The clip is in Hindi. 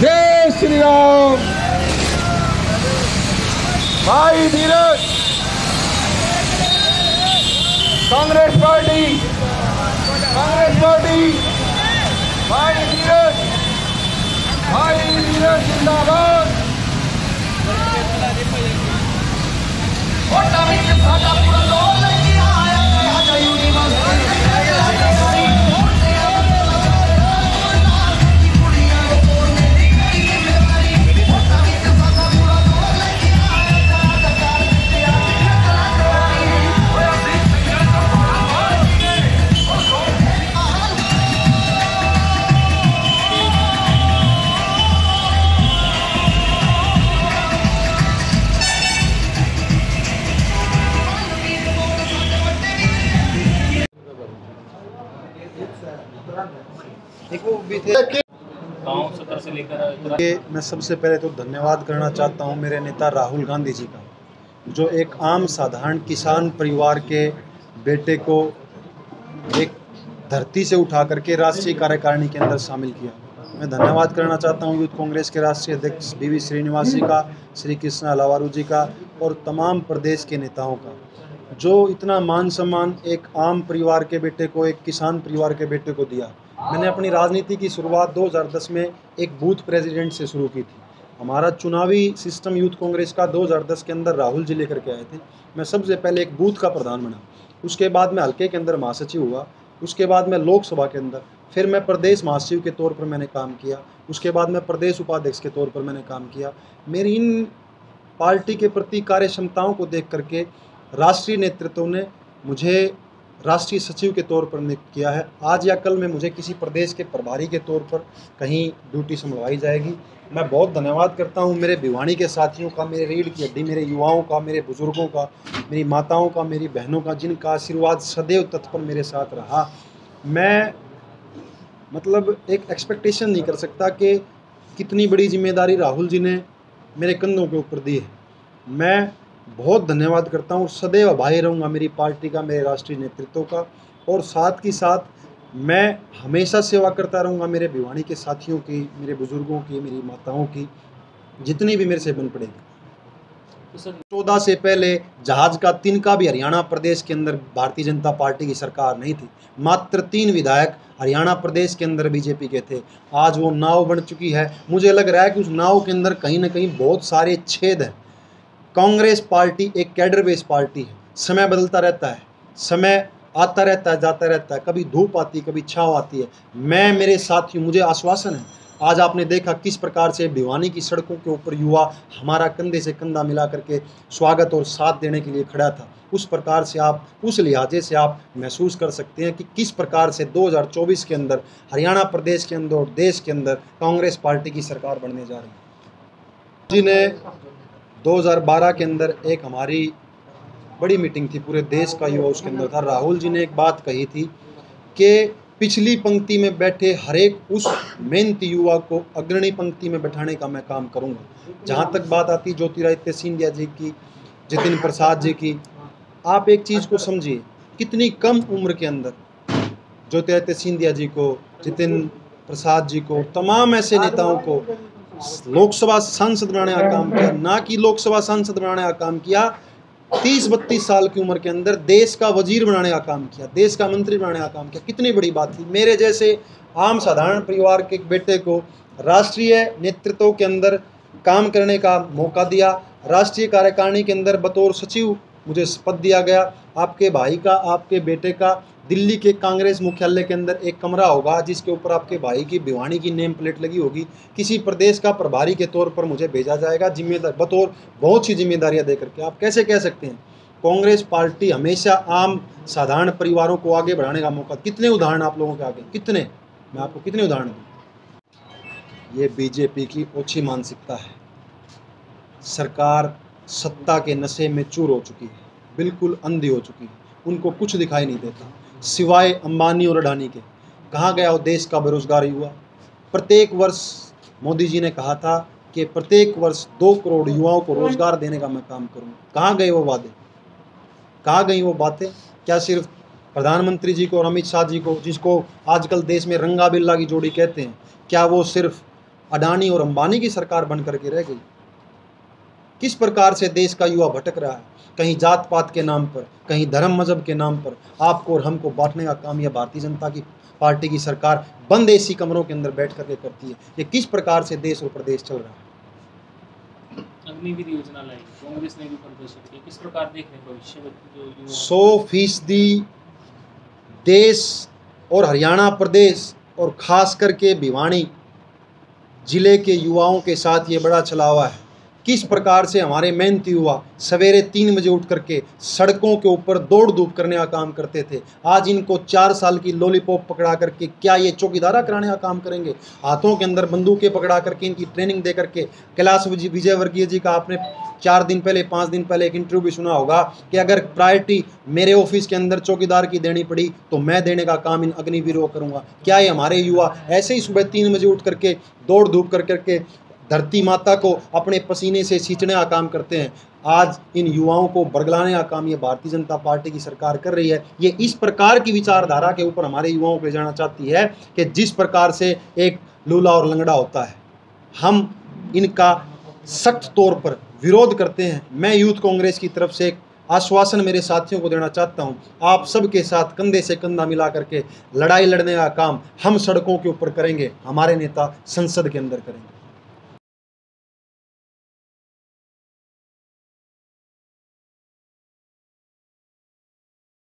जय श्री राम। भाई धीरज, कांग्रेस पार्टी, भाई धीरज जिंदाबाद। मैं सबसे पहले तो धन्यवाद करना चाहता हूं मेरे नेता राहुल गांधी जी का, जो एक आम साधारण किसान परिवार के बेटे को एक धरती से उठा करके राष्ट्रीय कार्यकारिणी के अंदर शामिल किया। मैं धन्यवाद करना चाहता हूं यूथ कांग्रेस के राष्ट्रीय अध्यक्ष बीवी श्रीनिवास जी का, श्री कृष्णा लावारू जी का और तमाम प्रदेश के नेताओं का, जो इतना मान सम्मान एक आम परिवार के बेटे को, एक किसान परिवार के बेटे को दिया। मैंने अपनी राजनीति की शुरुआत 2010 में एक बूथ प्रेसिडेंट से शुरू की थी। हमारा चुनावी सिस्टम यूथ कांग्रेस का 2010 के अंदर राहुल जी लेकर के आए थे। मैं सबसे पहले एक बूथ का प्रधान बना, उसके बाद मैं हल्के के अंदर महासचिव हुआ, उसके बाद मैं लोकसभा के अंदर, फिर मैं प्रदेश महासचिव के तौर पर मैंने काम किया, उसके बाद मैं प्रदेश उपाध्यक्ष के तौर पर मैंने काम किया। मेरी इन पार्टी के प्रति कार्य क्षमताओं को देख करके राष्ट्रीय नेतृत्व ने मुझे राष्ट्रीय सचिव के तौर पर नियुक्त किया है। आज या कल में मुझे किसी प्रदेश के प्रभारी के तौर पर कहीं ड्यूटी संभलवाई जाएगी। मैं बहुत धन्यवाद करता हूं मेरे भिवानी के साथियों का, मेरे रीढ़ की हड्डी, मेरे युवाओं का, मेरे बुजुर्गों का, मेरी माताओं का, मेरी बहनों का, जिनका आशीर्वाद सदैव तत्पर मेरे साथ रहा। मैं मतलब एक एक्सपेक्टेशन नहीं कर सकता कि कितनी बड़ी जिम्मेदारी राहुल जी ने मेरे कंधों के ऊपर दी है। मैं बहुत धन्यवाद करता हूँ, सदैव आभारी रहूँगा मेरी पार्टी का, मेरे राष्ट्रीय नेतृत्व का, और साथ ही साथ मैं हमेशा सेवा करता रहूँगा मेरे भिवानी के साथियों की, मेरे बुजुर्गों की, मेरी माताओं की, जितनी भी मेरे से बन पड़ेगी। 14 से पहले जहाज का तिनका भी हरियाणा प्रदेश के अंदर भारतीय जनता पार्टी की सरकार नहीं थी। मात्र 3 विधायक हरियाणा प्रदेश के अंदर बीजेपी के थे। आज वो नाव बन चुकी है। मुझे लग रहा है कि उस नाव के अंदर कहीं ना कहीं बहुत सारे छेद हैं। कांग्रेस पार्टी एक कैडर बेस पार्टी है। समय बदलता रहता है, समय आता रहता है, जाता रहता है, कभी धूप आती है, कभी छाँव आती है। मैं, मेरे साथियों, मुझे आश्वासन है, आज आपने देखा किस प्रकार से भिवानी की सड़कों के ऊपर युवा हमारा कंधे से कंधा मिला करके स्वागत और साथ देने के लिए खड़ा था। उस प्रकार से आप, उस लिहाजे से आप महसूस कर सकते हैं कि किस प्रकार से 2024 के अंदर हरियाणा प्रदेश के अंदर और देश के अंदर कांग्रेस पार्टी की सरकार बनने जा रही है। जी ने 2012 के अंदर एक हमारी बड़ी मीटिंग थी, पूरे देश का युवा उसके अंदर था। राहुल जी ने एक बात कही थी कि पिछली पंक्ति में बैठे हर एक उस मेहनती युवा को अग्रणी पंक्ति में बैठाने का मैं काम करूंगा। जहां तक बात आती ज्योतिरादित्य सिंधिया जी की, जितिन प्रसाद जी की, आप एक चीज़ को समझिए, कितनी कम उम्र के अंदर ज्योतिरादित्य सिंधिया जी को, जितिन प्रसाद जी को, तमाम ऐसे नेताओं को लोकसभा सांसद बनाने का काम किया। ना कि लोकसभा सांसद बनाने का काम किया, 30-32 साल की उम्र के अंदर देश का वजीर बनाने का काम किया, देश का मंत्री बनाने का काम किया। कितनी बड़ी बात थी। मेरे जैसे आम साधारण परिवार के बेटे को राष्ट्रीय नेतृत्व के अंदर काम करने का मौका दिया। राष्ट्रीय कार्यकारिणी के अंदर बतौर सचिव मुझे पद दिया गया। आपके भाई का, आपके बेटे का दिल्ली के कांग्रेस मुख्यालय के अंदर एक कमरा होगा जिसके ऊपर आपके भाई की भिवानी की नेम प्लेट लगी होगी। किसी प्रदेश का प्रभारी के तौर पर मुझे भेजा जाएगा, जिम्मेदार बतौर बहुत सी जिम्मेदारियां दे करके। आप कैसे कह सकते हैं? कांग्रेस पार्टी हमेशा आम साधारण परिवारों को आगे बढ़ाने का मौका। कितने उदाहरण आप लोगों के आगे, कितने, मैं आपको कितने उदाहरण दूँ? ये बीजेपी की ओछी मानसिकता है। सरकार सत्ता के नशे में चूर हो चुकी है, बिल्कुल अंधी हो चुकी है, उनको कुछ दिखाई नहीं देता सिवाय अंबानी और अडानी के। कहाँ गया वो देश का बेरोजगार युवा? प्रत्येक वर्ष मोदी जी ने कहा था कि प्रत्येक वर्ष 2 करोड़ युवाओं को रोजगार देने का मैं काम करूँगा। कहाँ गए वो वादे? कहाँ गई वो बातें? क्या सिर्फ प्रधानमंत्री जी को और अमित शाह जी को, जिसको आजकल देश में रंगा बिल्ला की जोड़ी कहते हैं, क्या वो सिर्फ अडानी और अंबानी की सरकार बन करके रह गई? किस प्रकार से देश का युवा भटक रहा है, कहीं जात पात के नाम पर, कहीं धर्म मजहब के नाम पर आपको और हमको बांटने का काम यह भारतीय जनता की पार्टी की सरकार बंद एसी कमरों के अंदर बैठ करके करती है। ये किस प्रकार से देश और प्रदेश चल रहा है? अग्निवीर योजना लाई, कांग्रेस ने भी प्रदर्शित किया, किस प्रकार देख रहे हैं भविष्य में जो युवा? 100% देश और हरियाणा प्रदेश और खास करके भिवानी जिले के युवाओं के साथ ये बड़ा छलावा है। किस प्रकार से हमारे मेहनती युवा सवेरे 3 बजे उठ करके सड़कों के ऊपर दौड़ धूप करने का काम करते थे, आज इनको 4 साल की लॉलीपॉप पकड़ा करके क्या ये चौकीदारा कराने का काम करेंगे? हाथों के अंदर बंदूकें पकड़ा करके इनकी ट्रेनिंग दे करके। कैलाश विजयवर्गीय जी का आपने 4 दिन पहले 5 दिन पहले एक इंटरव्यू भी सुना होगा कि अगर प्रायोरिटी मेरे ऑफिस के अंदर चौकीदार की देनी पड़ी तो मैं देने का काम इन अग्निवीरों को करूँगा। क्या ये हमारे युवा ऐसे ही सुबह 3 बजे उठ करके दौड़ धूप कर करके धरती माता को अपने पसीने से सींचने का काम करते हैं? आज इन युवाओं को बरगलाने का काम ये भारतीय जनता पार्टी की सरकार कर रही है। ये इस प्रकार की विचारधारा के ऊपर हमारे युवाओं को ले जाना चाहती है कि जिस प्रकार से एक लूला और लंगड़ा होता है, हम इनका सख्त तौर पर विरोध करते हैं। मैं यूथ कांग्रेस की तरफ से एक आश्वासन मेरे साथियों को देना चाहता हूं, आप सबके साथ कंधे से कंधा मिला करके लड़ाई लड़ने का काम हम सड़कों के ऊपर करेंगे, हमारे नेता संसद के अंदर करेंगे।